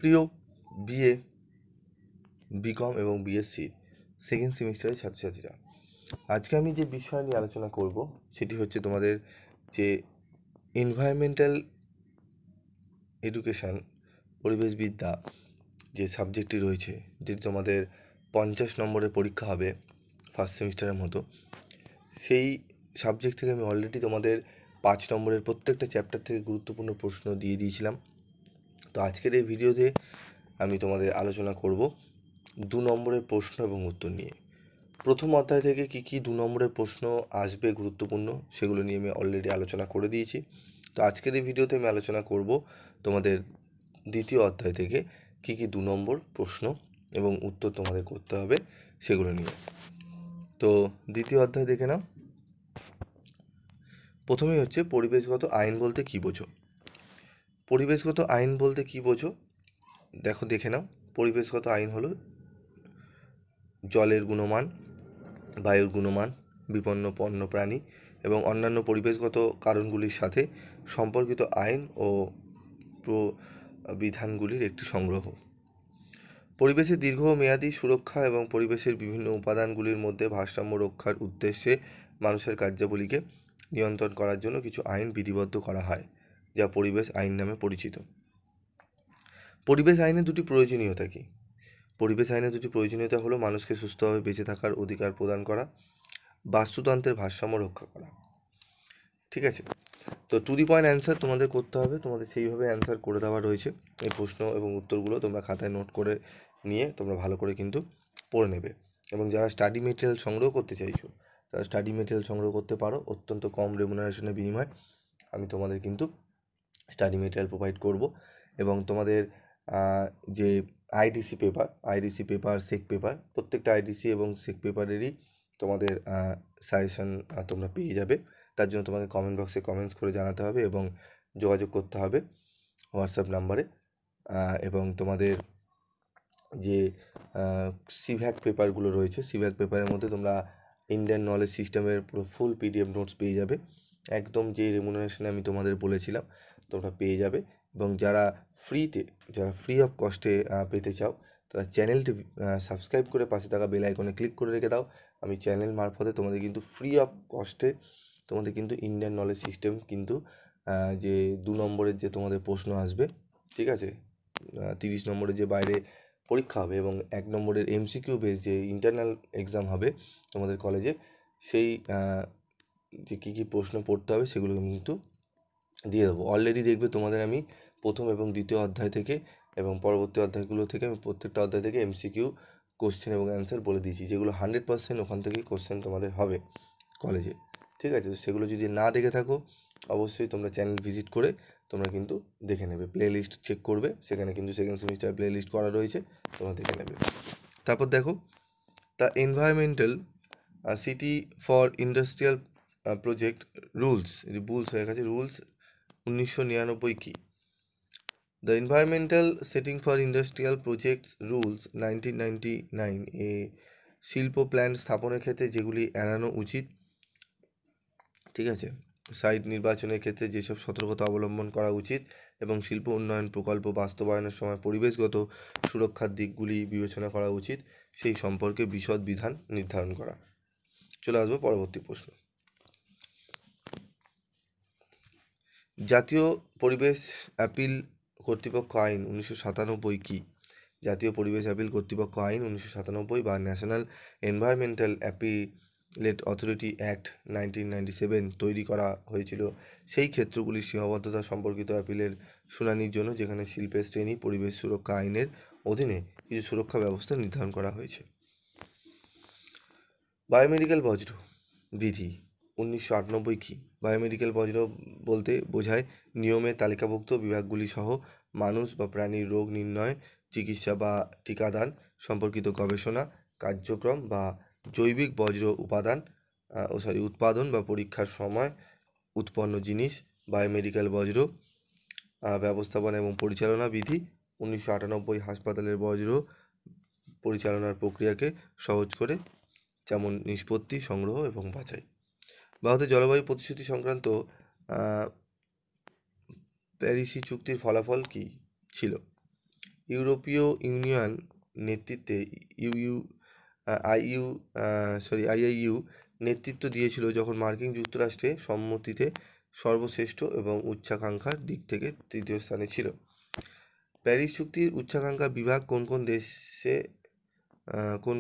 প্রিয় BA, BCom এবং BSc second সেমিস্টারের ছাত্রছাত্রীরা, আজকে আমি যে বিষয় নিয়ে আলোচনা করব সেটি হচ্ছে তোমাদের যে এনভায়রনমেন্টাল এডুকেশান, পরিবেশবিদ্যা যে সাবজেক্টটি রয়েছে, যেটি তোমাদের 50 নম্বরের পরীক্ষা হবে ফার্স্ট সেমিস্টারের মতো। সেই সাবজেক্ট থেকে আমি অলরেডি তোমাদের 5 নম্বরের প্রত্যেকটা চ্যাপ্টার থেকে গুরুত্বপূর্ণ প্রশ্ন দিয়ে দিয়েছিলাম। তো আজকের এই ভিডিওতে আমি তোমাদের আলোচনা করব 2 নম্বরের প্রশ্ন এবং উত্তর নিয়ে। প্রথম অধ্যায় থেকে কী 2 নম্বরের প্রশ্ন আসবে গুরুত্বপূর্ণ, সেগুলো নিয়ে আমি অলরেডি আলোচনা করে দিয়েছি। তো আজকের এই ভিডিওতে আমি আলোচনা করব তোমাদের দ্বিতীয় অধ্যায় থেকে কী 2 নম্বর প্রশ্ন এবং উত্তর তোমাদের করতে হবে সেগুলো নিয়ে। তো দ্বিতীয় অধ্যায় দেখে নাও। প্রথমেই হচ্ছে পরিবেশগত আইন বলতে কী বোঝো। পরিবেশগত আইন বলতে কী বোঝো দেখে নাও। পরিবেশগত আইন হলো জলের গুণমান, বায়ুর গুণমান, বিপন্ন বন্য প্রাণী এবং অন্যান্য পরিবেশগত কারণগুলির সাথে সম্পর্কিত আইন ও প্রবিধানগুলির একটি সংগ্রহ। পরিবেশের দীর্ঘমেয়াদী সুরক্ষা এবং পরিবেশের বিভিন্ন উপাদানগুলির মধ্যে ভারসাম্য রক্ষার উদ্দেশ্যে মানুষের কার্যাবলীকে নিয়ন্ত্রণ করার জন্য কিছু আইন বিধিবদ্ধ করা হয়, যা পরিবেশ আইন নামে পরিচিত। পরিবেশ আইনের দুটি প্রয়োজনীয়তা কী? পরিবেশ আইনের দুটি প্রয়োজনীয়তা হলো মানুষকে সুস্থভাবে বেঁচে থাকার অধিকার প্রদান করা, বাস্তুতন্ত্রের ভারসাম্য রক্ষা করা। ঠিক আছে, তো টু দি পয়েন্ট অ্যান্সার তোমাদের করতে হবে, তোমাদের সেইভাবে অ্যান্সার করে দেওয়া রয়েছে। এই প্রশ্ন এবং উত্তরগুলো তোমরা খাতায় নোট করে নিয়ে তোমরা ভালো করে কিন্তু পড়ে নেবে। এবং যারা স্টাডি মেটেরিয়াল সংগ্রহ করতে চাইছো, তারা স্টাডি মেটেরিয়াল সংগ্রহ করতে পারো। অত্যন্ত কম রেমুনারেশনের বিনিময়ে আমি তোমাদের কিন্তু স্টাডি মেটেরিয়াল প্রোভাইড করব। এবং তোমাদের যে আইডিসি পেপার, সেক পেপার, প্রত্যেকটা আইডিসি এবং সেক পেপারেরই তোমাদের সাজেশন তোমরা পেয়ে যাবে। তার জন্য তোমাকে কমেন্ট বক্সে কমেন্টস করে জানাতে হবে এবং যোগাযোগ করতে হবে হোয়াটসঅ্যাপ নাম্বারে। এবং তোমাদের যে সিভ্যাক পেপারগুলো রয়েছে, সিভ্যাক পেপারের মধ্যে তোমরা ইন্ডিয়ান নলেজ সিস্টেমের পুরো ফুল পিডিএফ নোটস পেয়ে যাবে, একদম যে রেমুনারেশনে আমি তোমাদের বলেছিলাম তোমরা পেয়ে যাবে। এবং যারা ফ্রি অফ কস্টে পেতে চাও, তারা চ্যানেলটি সাবস্ক্রাইব করে পাশে থাকা বেল আইকনে ক্লিক করে রেখে দাও। আমি চ্যানেল মারফতে তোমাদের কিন্তু ফ্রি অফ কস্টে তোমাদের কিন্তু ইন্ডিয়ান নলেজ সিস্টেম কিন্তু যে 2 নম্বরের যে তোমাদের প্রশ্ন আসবে, ঠিক আছে, 30 নম্বরের যে বাইরে পরীক্ষা হবে এবং 1 নম্বরের এমসিকিউ বেস যে ইন্টারনাল এক্সাম হবে তোমাদের কলেজে, সেই যে কী প্রশ্ন পড়তে হবে সেগুলো কিন্তু দিয়ে দেবো। অলরেডি দেখবে তোমাদের আমি প্রথম এবং দ্বিতীয় অধ্যায় থেকে এবং পরবর্তী অধ্যায়গুলো থেকে আমি প্রত্যেকটা অধ্যায় থেকে এমসিকিউ কোশ্চেন এবং অ্যান্সার বলে দিয়েছি, যেগুলো 100% ওখান থেকেই কোশ্চেন তোমাদের হবে কলেজে। ঠিক আছে, তো সেগুলো যদি না দেখে থাকো অবশ্যই তোমরা চ্যানেল ভিজিট করে তোমরা কিন্তু দেখে নেবে। প্লে লিস্ট চেক করবে, সেখানে কিন্তু সেকেন্ড সেমিস্টার প্লে লিস্ট করা রয়েছে, তোমরা দেখে নেবে। তারপর দেখো, the environmental siting for industrial project rules হয়ে গেছে, রুলস 1999 কী? The environmental setting for industrial projects rules 1999 এ শিল্প প্ল্যান্ট স্থাপনের ক্ষেত্রে যেগুলি এড়ানো উচিত, ঠিক আছে, সাইট নির্বাচনের ক্ষেত্রে যেসব সতর্কতা অবলম্বন করা উচিত এবং শিল্প উন্নয়ন প্রকল্প বাস্তবায়নের সময় পরিবেশগত সুরক্ষার দিকগুলি বিবেচনা করা উচিত, সেই সম্পর্কে বিশদ বিধান নির্ধারণ করা। চলে আসবো পরবর্তী প্রশ্ন। জাতীয় পরিবেশ অ্যাপিল কর্তৃপক্ষ আইন 1997 কী? জাতীয় পরিবেশ অ্যাপিল কর্তৃপক্ষ আইন 1997 বা national environmental appellate authority act 1997 তৈরি করা হয়েছিল সেই ক্ষেত্রগুলির সীমাবদ্ধতা সম্পর্কিত অ্যাপিলের শুনানির জন্য, যেখানে শিল্পের শ্রেণী পরিবেশ সুরক্ষা আইনের অধীনে কিছু সুরক্ষা ব্যবস্থা নির্ধারণ করা হয়েছে। বায়োমেডিক্যাল বজ্র বিধি 1998 কী? বায়োমেডিক্যাল বজ্র বলতে বোঝায় নিয়মে তালিকাভুক্ত বিভাগগুলি সহ মানুষ বা প্রাণীর রোগ নির্ণয়, চিকিৎসা বা টিকাদান সম্পর্কিত গবেষণা কার্যক্রম বা জৈবিক বজ্র উৎপাদন বা পরীক্ষার সময় উৎপন্ন জিনিস। বায়োমেডিক্যাল বজ্র ব্যবস্থাপনা এবং পরিচালনা বিধি 1998 হাসপাতালের বজ্র পরিচালনার প্রক্রিয়াকে সহজ করে, যেমন নিষ্পত্তি, সংগ্রহ এবং বাছাই। ভারতের জলবায়ু প্রতিশ্রুতি সংক্রান্ত প্যারিসি চুক্তির ফলাফল কী ছিল? ইউরোপীয় ইউনিয়ন নেতৃত্বে আইআইইউ নেতৃত্ব দিয়েছিল যখন মার্কিন যুক্তরাষ্ট্রে সম্মতিতে সর্বশ্রেষ্ঠ এবং উচ্চাকাঙ্ক্ষার দিক থেকে তৃতীয় স্থানে ছিল। প্যারিস চুক্তির উচ্চাকাঙ্ক্ষা বিভাগ কোন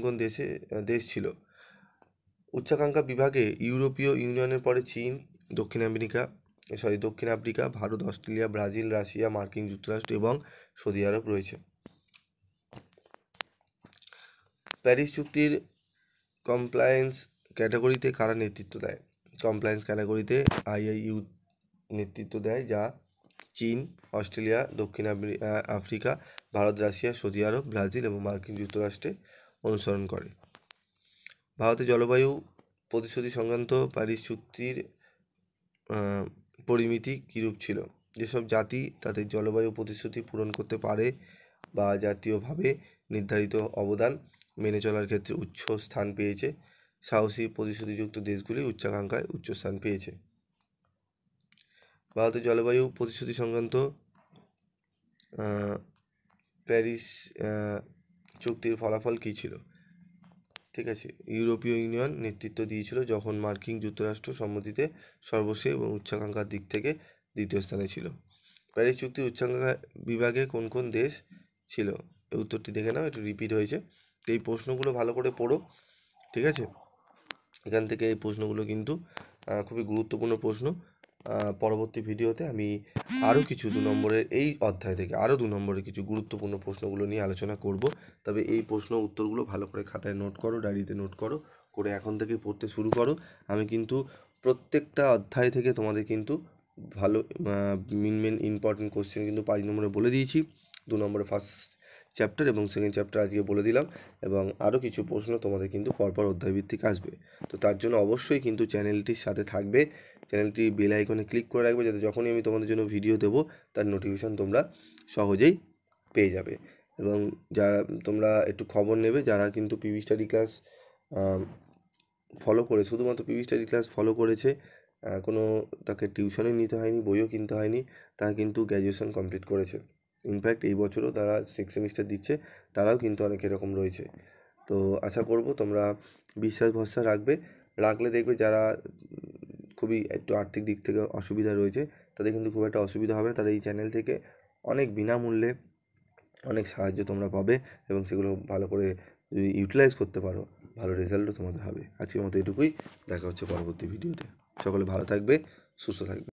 কোন দেশ ছিল? উচ্চাকাঙ্ক্ষা বিভাগে ইউরোপীয় ইউনিয়নের পরে চীন, দক্ষিণ Africa, Bharat, Australia, Brazil, Russia, মার্কিন যুক্তরাষ্ট্র এবং সৌদি আরব রয়েছে। প্যারিস চুক্তির কমপ্লায়েন্স ক্যাটাগরিতে কারা নেতৃত্ব দেয়? কমপ্লায়েন্স ক্যাটাগরিতে আইআইইউ নেতৃত্ব দেয়, যা চীন, অস্ট্রেলিয়া, দক্ষিণ আফ্রিকা, ভারত, রাশিয়া, সৌদি আরব, ব্রাজিল এবং মার্কিন যুক্তরাষ্ট্রে অনুসরণ করে। ভারতের জলবায়ু প্রতিশ্রুতি সংক্রান্ত প্যারিস চুক্তির পরিমিতি কীরূপ ছিল? যেসব জাতি তাদের জলবায়ু প্রতিশ্রুতি পূরণ করতে পারে বা জাতীয়ভাবে নির্ধারিত অবদান মেনে চলার ক্ষেত্রে উচ্চ স্থান পেয়েছে, সাহসী প্রতিশ্রুতিযুক্ত দেশগুলি উচ্চাকাঙ্ক্ষায় উচ্চ স্থান পেয়েছে। ভারতের জলবায়ু প্রতিশ্রুতি সংক্রান্ত প্যারিস চুক্তির ফলাফল কী ছিল? ঠিক আছে, ইউরোপীয় ইউনিয়ন নেতৃত্ব দিয়েছিল যখন মার্কিন যুক্তরাষ্ট্র সম্মতিতে সর্বশেষ এবং উচ্চাকাঙ্ক্ষার দিক থেকে দ্বিতীয় স্থানে ছিল। প্যারিস চুক্তির উচ্চাকাঙ্ক্ষা বিভাগে কোন কোন দেশ ছিল? এই উত্তরটি দেখে নাও, একটু রিপিট হয়েছে। তো এই প্রশ্নগুলো ভালো করে পড়ো, ঠিক আছে? এখান থেকে এই প্রশ্নগুলো কিন্তু খুবই গুরুত্বপূর্ণ প্রশ্ন। পরবর্তী ভিডিওতে আমি আরও কিছু 2 নম্বরের এই অধ্যায় থেকে আরও 2 নম্বরের কিছু গুরুত্বপূর্ণ প্রশ্নগুলো নিয়ে আলোচনা করব। তবে এই প্রশ্ন উত্তরগুলো ভালো করে খাতায় নোট করো, ডায়েরিতে নোট করো, করে এখন থেকেই পড়তে শুরু করো। আমি কিন্তু প্রত্যেকটা অধ্যায় থেকে তোমাদের কিন্তু ভালো মেন ইম্পর্টেন্ট কোশ্চেন কিন্তু 5 নম্বরে বলে দিয়েছি। 2 নম্বরে ফার্স্ট চ্যাপ্টার এবং সেকেন্ড চ্যাপ্টার আজকে বলে দিলাম, এবং আরও কিছু প্রশ্ন তোমাদের কিন্তু পরপর অধ্যায়ভিত্তিক আসবে। তো তার জন্য অবশ্যই কিন্তু চ্যানেলটির সাথে থাকবে, চ্যানেলটি বেল আইকনে ক্লিক করে রাখবে, যাতে যখনই আমি তোমাদের জন্য ভিডিও দেবো তার নোটিফিকেশান তোমরা সহজেই পেয়ে যাবে। এবং যারা তোমরা একটু খবর নেবে, যারা কিন্তু পিভি স্টাডি ক্লাস ফলো করে, শুধুমাত্র পিভি স্টাডি ক্লাস ফলো করেছে, কোনো তাকে টিউশনই নিতে হয়নি, বইও কিনতে হয়নি, তারা কিন্তু গ্র্যাজুয়েশন কমপ্লিট করেছে। ইনফ্যাক্ট এই বছরও তারা 6 সেমিস্টার দিচ্ছে, তারাও কিন্তু অনেক এরকম রয়েছে। তো আশা করব তোমরা বিশ্বাস ভরসা রাখলে দেখবে যারা খুবই একটু আর্থিক দিক থেকে অসুবিধা রয়েছে, তাদের কিন্তু খুব একটা অসুবিধা হবে না। তারা এই চ্যানেল থেকে অনেক বিনামূল্যে অনেক সাহায্য তোমরা পাবে, এবং সেগুলো ভালো করে যদি ইউটিলাইজ করতে পারো, ভালো রেজাল্টও তোমাদের হবে। আজকের মতো এটুকুই, দেখা হচ্ছে পরবর্তী ভিডিওতে। সকলে ভালো থাকবে, সুস্থ থাকবে।